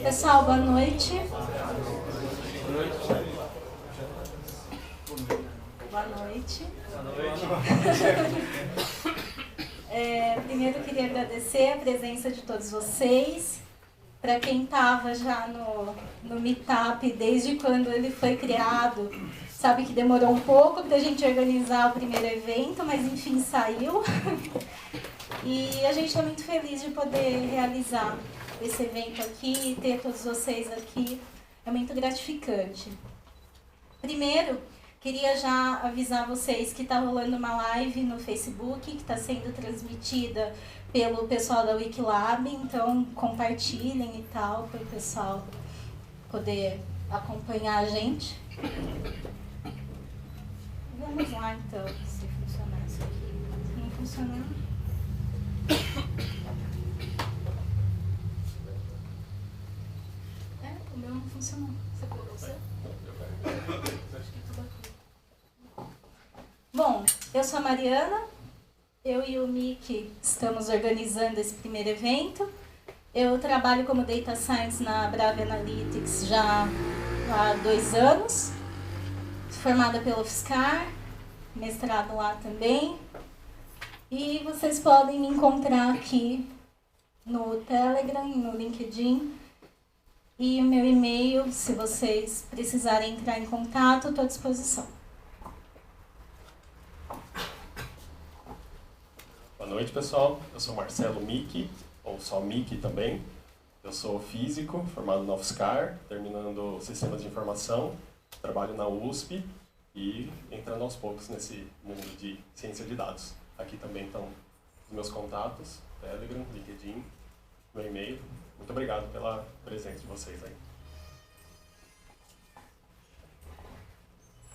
Pessoal, boa noite. Boa noite. Primeiro eu queria agradecer a presença de todos vocês. Para quem estava já no Meetup desde quando ele foi criado, sabe que demorou um pouco para a gente organizar o primeiro evento, mas enfim saiu. E a gente está muito feliz de poder realizar esse evento aqui, ter todos vocês aqui, é muito gratificante. Primeiro, queria já avisar vocês que está rolando uma live no Facebook, que está sendo transmitida pelo pessoal da Wikilab, então compartilhem e tal, para o pessoal poder acompanhar a gente. Vamos lá então, se funcionar isso aqui. Se não funcionar... O meu não funcionou. Você colocou o seu? Bom, eu sou a Mariana, eu e o Mickey estamos organizando esse primeiro evento. Eu trabalho como Data Science na Brave Analytics já há 2 anos, formada pela UFSCar, mestrado lá também. E vocês podem me encontrar aqui no Telegram, no LinkedIn. E o meu e-mail, se vocês precisarem entrar em contato, estou à disposição. Boa noite, pessoal. Eu sou Marcelo Mickey, ou só Mickey também. Eu sou físico, formado na UFSCar, terminando Sistemas de Informação. Trabalho na USP e entrando aos poucos nesse mundo de ciência de dados. Aqui também estão os meus contatos, Telegram, LinkedIn, meu e-mail. Muito obrigado pela presença de vocês aí.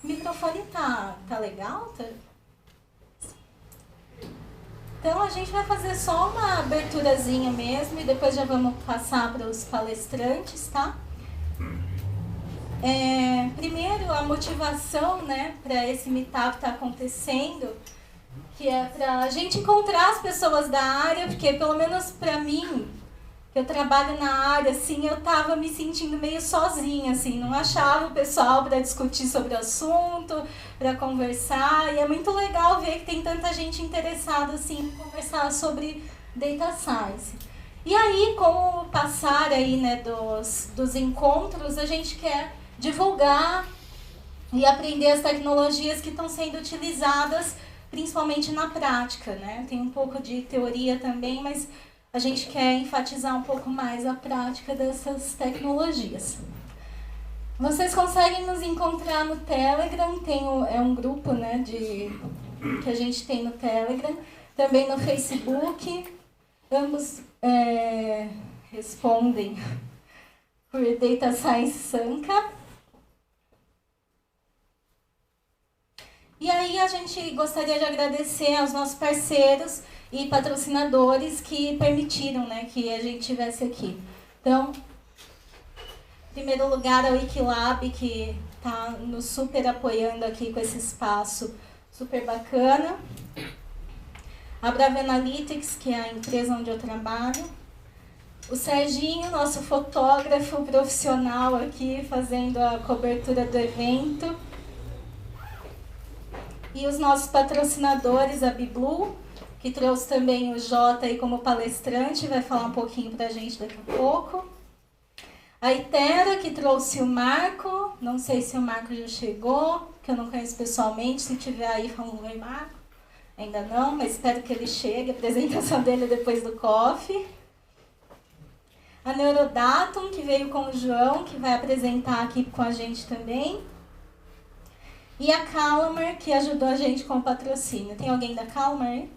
O microfone tá legal? Então a gente vai fazer só uma aberturazinha mesmo e depois já vamos passar para os palestrantes, tá? Primeiro, a motivação, né, para esse meetup estar acontecendo, que é para a gente encontrar as pessoas da área, porque pelo menos para mim, que eu trabalho na área, assim, eu estava me sentindo meio sozinha, assim, não achava o pessoal para discutir sobre o assunto, para conversar, e é muito legal ver que tem tanta gente interessada, assim, em conversar sobre Data Science. E aí, com o passar aí, né, dos encontros, a gente quer divulgar e aprender as tecnologias que estão sendo utilizadas, principalmente na prática, né? Tem um pouco de teoria também, mas a gente quer enfatizar um pouco mais a prática dessas tecnologias. Vocês conseguem nos encontrar no Telegram, é um grupo, né, que a gente tem no Telegram, também no Facebook, ambos respondem por Data Science Sanca. E aí a gente gostaria de agradecer aos nossos parceiros e patrocinadores que permitiram, né, que a gente estivesse aqui. Então, em primeiro lugar, a Wikilab, que está nos super apoiando aqui com esse espaço super bacana. A Brave Analytics, que é a empresa onde eu trabalho. O Serginho, nosso fotógrafo profissional aqui, fazendo a cobertura do evento. E os nossos patrocinadores, a BiBlue, que trouxe também o Jota aí como palestrante, vai falar um pouquinho para a gente daqui a pouco. A Itera, que trouxe o Marco. Não sei se o Marco já chegou, que eu não conheço pessoalmente. Se tiver aí, fala um oi, Marco. Ainda não, mas espero que ele chegue. A apresentação dele é depois do coffee. A Neurodatum, que veio com o João, que vai apresentar aqui com a gente também. E a Calmer, que ajudou a gente com o patrocínio. Tem alguém da Calmer aí?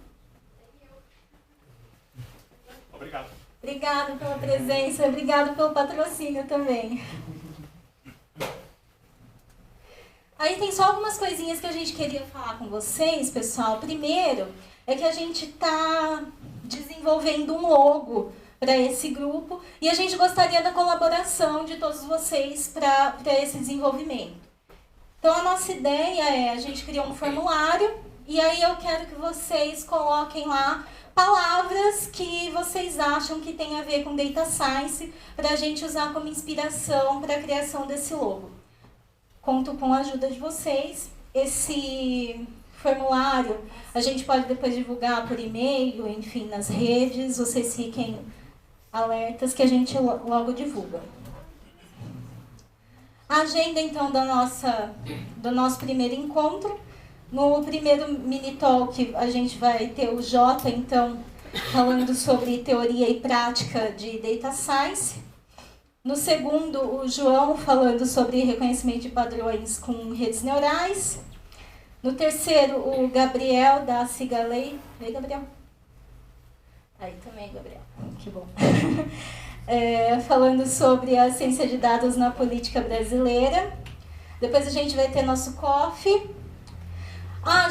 Obrigado. Obrigado pela presença, obrigado pelo patrocínio também. Aí tem só algumas coisinhas que a gente queria falar com vocês, pessoal. Primeiro, é que a gente está desenvolvendo um logo para esse grupo e a gente gostaria da colaboração de todos vocês para esse desenvolvimento. Então, a nossa ideia é, a gente criou um formulário e aí eu quero que vocês coloquem lá palavras que vocês acham que tem a ver com Data Science para a gente usar como inspiração para a criação desse logo. Conto com a ajuda de vocês. Esse formulário a gente pode depois divulgar por e-mail, enfim, nas redes. Vocês fiquem alertas que a gente logo divulga. A agenda, então, do nosso primeiro encontro. No primeiro mini-talk, a gente vai ter o Jota, então, falando sobre teoria e prática de Data Science. No segundo, o João falando sobre reconhecimento de padrões com redes neurais. No terceiro, o Gabriel, da Cigalei. Oi, Gabriel. Aí também, Gabriel. Que bom. Falando sobre a ciência de dados na política brasileira. Depois a gente vai ter nosso coffee.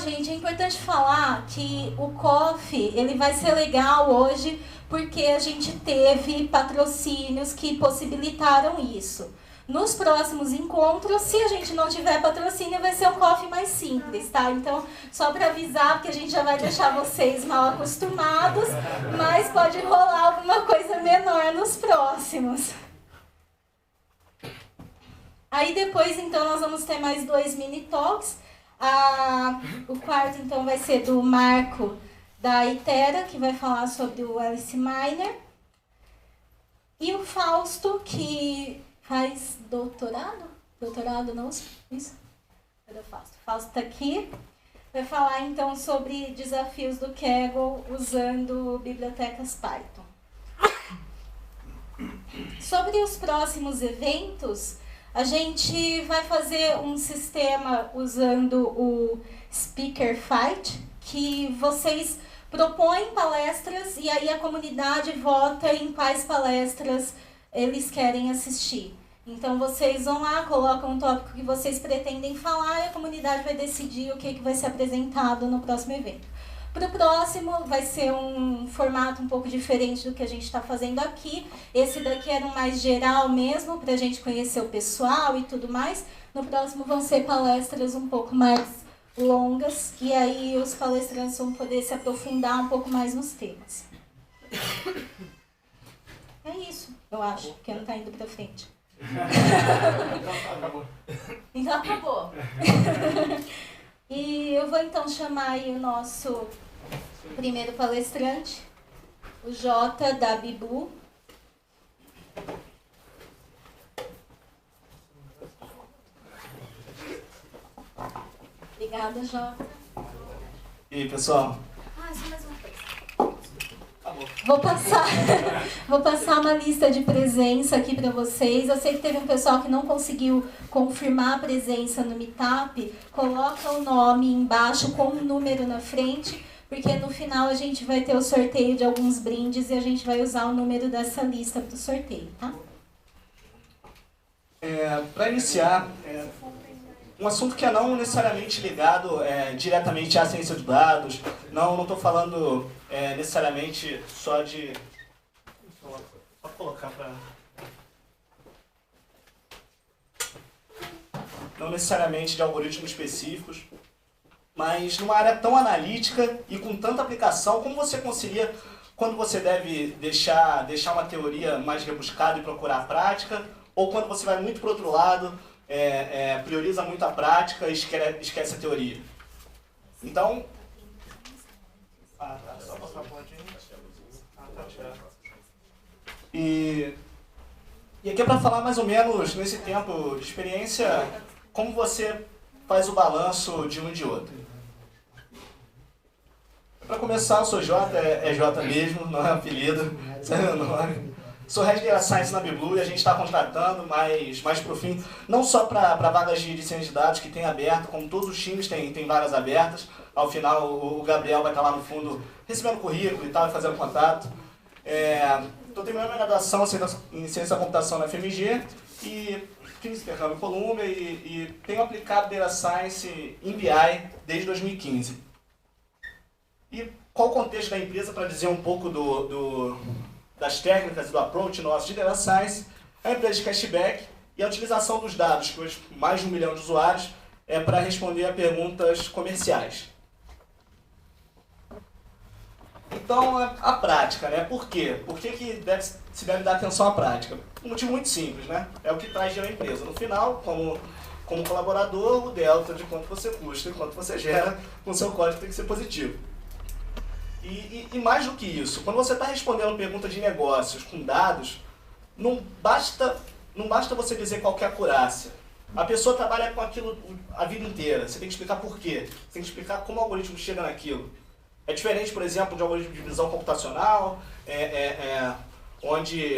Gente, é importante falar que o coffee, ele vai ser legal hoje porque a gente teve patrocínios que possibilitaram isso. Nos próximos encontros, se a gente não tiver patrocínio, vai ser um coffee mais simples, tá? Então, só para avisar, porque a gente já vai deixar vocês mal acostumados, mas pode rolar alguma coisa menor nos próximos. Aí depois, então, nós vamos ter mais 2 mini-talks. O quarto, então, vai ser do Marco, da Itera, que vai falar sobre o Alice Miner. E o Fausto, que faz doutorado? Doutorado não? Isso? Cadê o Fausto? Fausto está aqui. Vai falar, então, sobre desafios do Kaggle usando bibliotecas Python. Sobre os próximos eventos, a gente vai fazer um sistema usando o Speaker Fight, que vocês propõem palestras e aí a comunidade vota em quais palestras eles querem assistir. Então vocês vão lá, colocam um tópico que vocês pretendem falar e a comunidade vai decidir o que vai ser apresentado no próximo evento. Para o próximo vai ser um formato um pouco diferente do que a gente está fazendo aqui. Esse daqui era um mais geral mesmo, para a gente conhecer o pessoal e tudo mais. No próximo vão ser palestras um pouco mais longas e aí os palestrantes vão poder se aprofundar um pouco mais nos temas. É isso, eu acho, que não está indo para frente. Acabou. Então acabou. E eu vou então chamar aí o nosso primeiro palestrante, o Jota, da Bibu. Obrigada, Jota. E aí, pessoal? Só mais uma coisa. Vou passar uma lista de presença aqui para vocês. Eu sei que teve um pessoal que não conseguiu confirmar a presença no Meetup. Coloca o nome embaixo com um número na frente, porque no final a gente vai ter o sorteio de alguns brindes e a gente vai usar o número dessa lista para o sorteio, tá? Para iniciar, um assunto que é não necessariamente ligado diretamente à ciência de dados, não estou falando necessariamente só de... Só colocar para... Não necessariamente de algoritmos específicos, mas numa área tão analítica e com tanta aplicação, como você concilia quando você deve deixar uma teoria mais rebuscada e procurar a prática, ou quando você vai muito para o outro lado, prioriza muito a prática e esquece a teoria. Então... só passar a pontinha. E E aqui é para falar mais ou menos, nesse tempo de experiência, como você faz o balanço de um e de outro. Para começar, eu sou Jota, é Jota mesmo, não é um apelido, isso é meu nome. Sou Head Data Science na BlueBlue e a gente está contratando, mas mais para o fim, não só para vagas de ciência de dados que tem aberto, como todos os times têm vagas abertas. Ao final, o Gabriel vai estar lá no fundo recebendo currículo e tal, e fazendo contato. Estou terminando minha graduação em Ciência da Computação na FMG e fiz intercâmbio em Colômbia e tenho aplicado Data Science em BI desde 2015. E qual o contexto da empresa para dizer um pouco das técnicas e do approach nosso de Data Science? É uma empresa de cashback e a utilização dos dados, que hoje mais de 1 milhão de usuários, é para responder a perguntas comerciais. Então, a prática, né? Por quê? Por que se deve dar atenção à prática? Um motivo muito simples, né? É o que traz dinheiro à empresa. No final, como colaborador, o delta de quanto você custa e quanto você gera com o seu código tem que ser positivo. E mais do que isso, quando você está respondendo pergunta de negócios com dados, não basta você dizer qual que é a acurácia. A pessoa trabalha com aquilo a vida inteira. Você tem que explicar por quê. Você tem que explicar como o algoritmo chega naquilo. É diferente, por exemplo, de um algoritmo de visão computacional, onde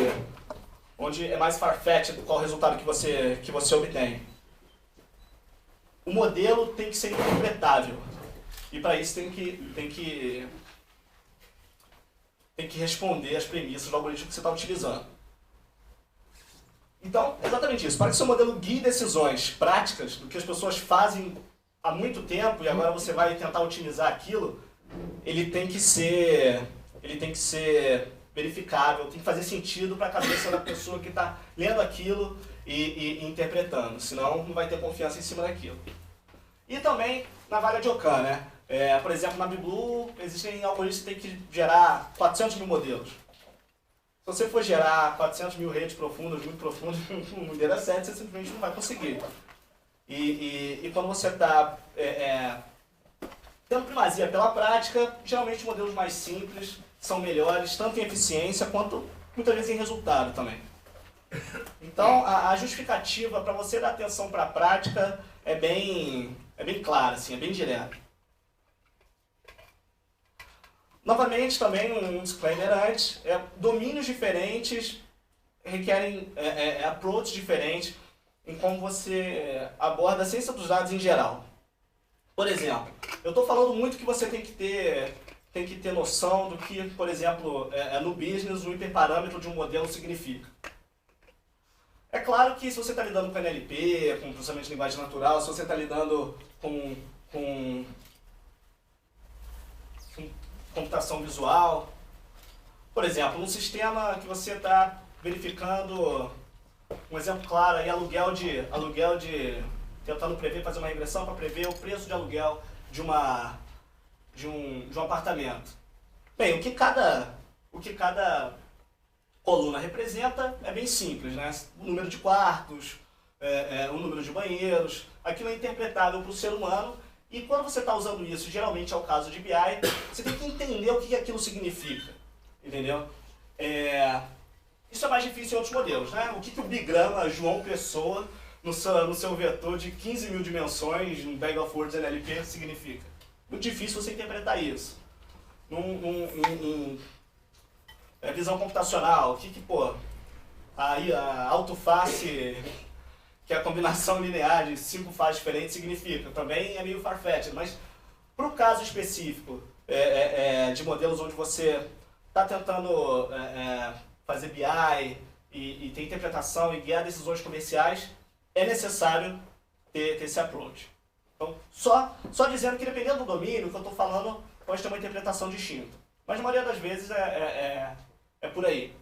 é mais far-fetched qual o resultado que você obtém. O modelo tem que ser interpretável. E para isso tem que responder às premissas do algoritmo que você está utilizando. Então, exatamente isso. Para que seu modelo guie decisões práticas do que as pessoas fazem há muito tempo e agora você vai tentar otimizar aquilo, ele tem que ser verificável, tem que fazer sentido para a cabeça da pessoa que está lendo aquilo e interpretando, senão não vai ter confiança em cima daquilo. E também na vaga de Ocam, né? Por exemplo, na BlueBlue existem algoritmos que tem que gerar 400 mil modelos. Se você for gerar 400 mil redes profundas, muito profundas, no dataset, você simplesmente não vai conseguir. E quando você está tendo primazia pela prática, geralmente modelos mais simples são melhores, tanto em eficiência quanto muitas vezes em resultado também. Então, a justificativa para você dar atenção para a prática é bem clara, assim, é bem direta. Novamente, também um disclaimer antes, domínios diferentes requerem approaches diferentes em como você aborda a ciência dos dados em geral. Por exemplo, eu estou falando muito que você tem que ter noção do que, por exemplo, no business, o hiperparâmetro de um modelo significa. É claro que se você está lidando com NLP, com processamento de linguagem natural, se você está lidando com computação visual, por exemplo, num sistema que você está verificando, um exemplo claro aí, aluguel de tentando fazer uma regressão para prever o preço de aluguel de um apartamento. Bem, o que cada coluna representa é bem simples, né? O número de quartos, o número de banheiros, aquilo é interpretável para o ser humano. E quando você está usando isso, geralmente é o caso de BI, você tem que entender o que aquilo significa, entendeu? Isso é mais difícil em outros modelos, né? O que o bigrama João Pessoa, no seu vetor de 15 mil dimensões, um Bag of Words NLP, significa? Muito difícil você interpretar isso. Visão computacional, aí a autoface, que é a combinação linear de 5 faces diferentes, significa. Também é meio far-fetched, mas para o caso específico de modelos onde você está tentando fazer BI e ter interpretação e guiar decisões comerciais, é necessário ter esse approach. Então, só dizendo que dependendo do domínio que eu estou falando, pode ter uma interpretação distinta. Mas na maioria das vezes é por aí.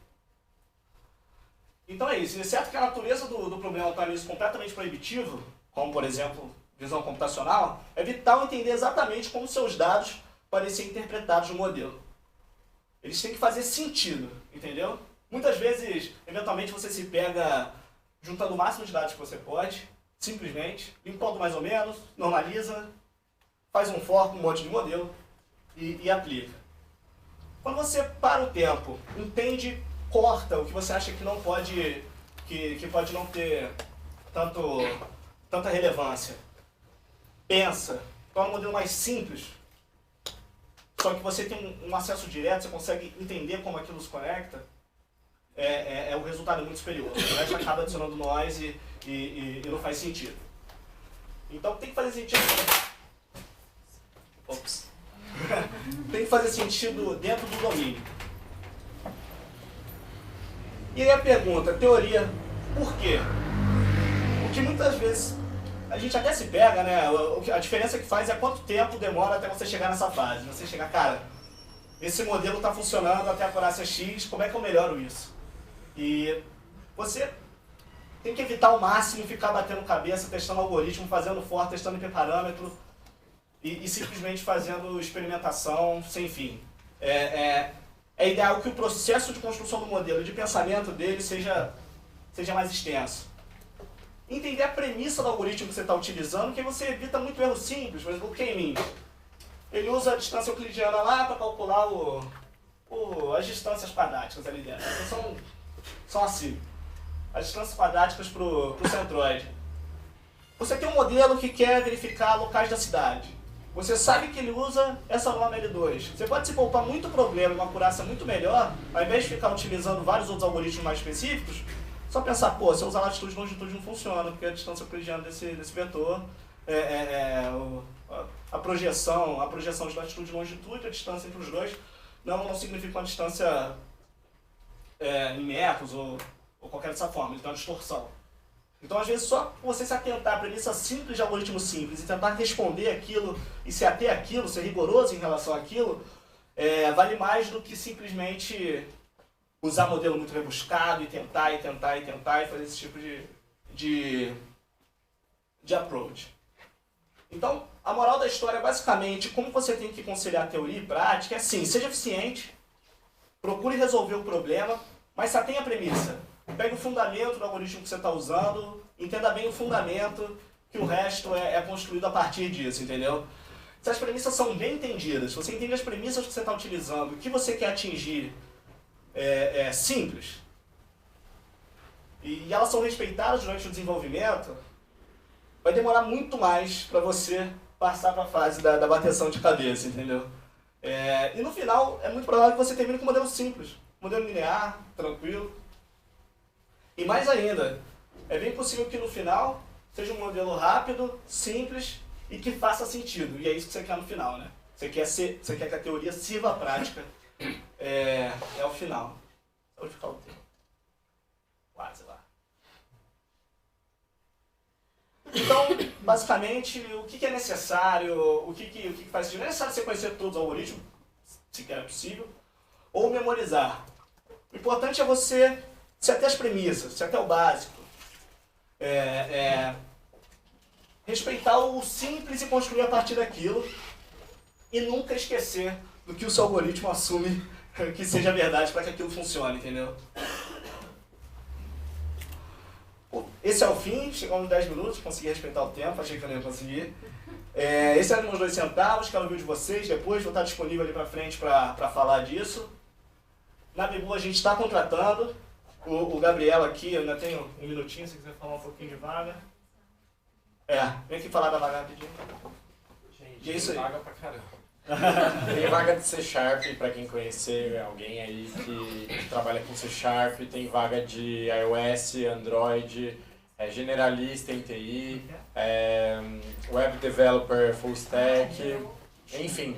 Então é isso, exceto que a natureza do problema torna isso completamente proibitivo, como por exemplo, visão computacional, é vital entender exatamente como seus dados podem ser interpretados no modelo. Eles têm que fazer sentido, entendeu? Muitas vezes, eventualmente, você se pega juntando o máximo de dados que você pode, simplesmente, limpando mais ou menos, normaliza, faz um for com um monte de modelo e aplica. Quando você para o tempo, entende, corta o que você acha que não pode que pode não ter tanta relevância. Pensa, qual é um modelo mais simples, só que você tem um acesso direto, você consegue entender como aquilo se conecta, o resultado é muito superior. O resto acaba adicionando nós e não faz sentido. Então tem que fazer sentido. Ops. Tem que fazer sentido dentro do domínio. E aí a pergunta, teoria, por quê? Porque muitas vezes a gente até se pega, né? A diferença que faz é quanto tempo demora até você chegar nessa fase. Você chegar, cara, esse modelo está funcionando até a acurácia X, como é que eu melhoro isso? E você tem que evitar ao máximo ficar batendo cabeça, testando algoritmo, fazendo for, testando hiperparâmetro e simplesmente fazendo experimentação sem fim. É ideal que o processo de construção do modelo, de pensamento dele, seja mais extenso. Entender a premissa do algoritmo que você está utilizando, que você evita muito erro simples. Por exemplo, o K-means. Ele usa a distância euclidiana lá para calcular as distâncias quadráticas ali dentro. Então, são assim. As distâncias quadráticas para o centroide. Você tem um modelo que quer verificar locais da cidade. Você sabe que ele usa essa norma L2. Você pode se poupar muito problema, uma acurácia muito melhor, ao invés de ficar utilizando vários outros algoritmos mais específicos, só pensar, pô, se eu usar latitude e longitude não funciona, porque a distância euclidiana desse vetor, a projeção de latitude e longitude, a distância entre os dois, não significa uma distância em metros ou qualquer dessa forma, ele tem uma distorção. Então, às vezes, só você se atentar à premissa simples de algoritmo simples e tentar responder aquilo e se ater àquilo, ser rigoroso em relação àquilo, vale mais do que simplesmente usar modelo muito rebuscado e tentar e fazer esse tipo de approach. Então, a moral da história é basicamente como você tem que conciliar teoria e prática. É assim, seja eficiente, procure resolver o problema, mas só tenha a premissa. Pegue o fundamento do algoritmo que você está usando, entenda bem o fundamento, que o resto é construído a partir disso, entendeu? Se as premissas são bem entendidas, se você entende as premissas que você está utilizando, o que você quer atingir, simples, e elas são respeitadas durante o desenvolvimento, vai demorar muito mais para você passar para a fase da bateção de cabeça, entendeu? E no final, é muito provável que você termine com um modelo simples, modelo linear, tranquilo. E mais ainda, é bem possível que no final seja um modelo rápido, simples e que faça sentido. E é isso que você quer no final, né? Você quer que a teoria sirva à prática ao final. Vou ficar o tempo. Quase lá. Então, basicamente, o que é necessário, o que faz sentido? Não é necessário você conhecer todos os algoritmos, se é possível, ou memorizar. O importante é você se até as premissas, se até o básico. Respeitar o simples e construir a partir daquilo e nunca esquecer do que o seu algoritmo assume que seja verdade para que aquilo funcione, entendeu? Esse é o fim, chegamos nos 10 minutos, consegui respeitar o tempo, achei que eu não ia conseguir. Esse era meus 2 centavos, quero ouvir de vocês depois, vou estar disponível ali para frente para falar disso. Na Bibu a gente está contratando. O Gabriel aqui, eu ainda tenho um minutinho, se quiser falar um pouquinho de vaga. Vem aqui falar da vaga rapidinho. Gente, isso tem vaga pra caramba. Tem vaga de C Sharp, para quem conhecer alguém aí que trabalha com C Sharp, tem vaga de iOS, Android, generalista em TI, web developer, full stack, enfim,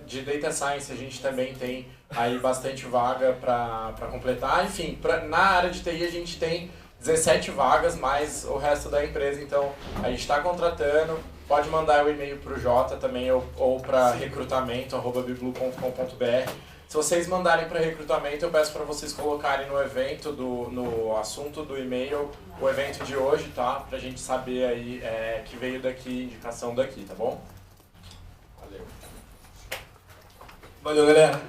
de data science a gente também tem aí bastante vaga para completar. Enfim, na área de TI a gente tem 17 vagas, mais o resto da empresa, então a gente está contratando. Pode mandar o e-mail para o Jota também ou para recrutamento@biblu.com.br. Se vocês mandarem para recrutamento, eu peço para vocês colocarem no evento, no assunto do e-mail, o evento de hoje, tá? Para a gente saber aí que veio daqui, indicação daqui, tá bom? Valeu. Valeu, galera.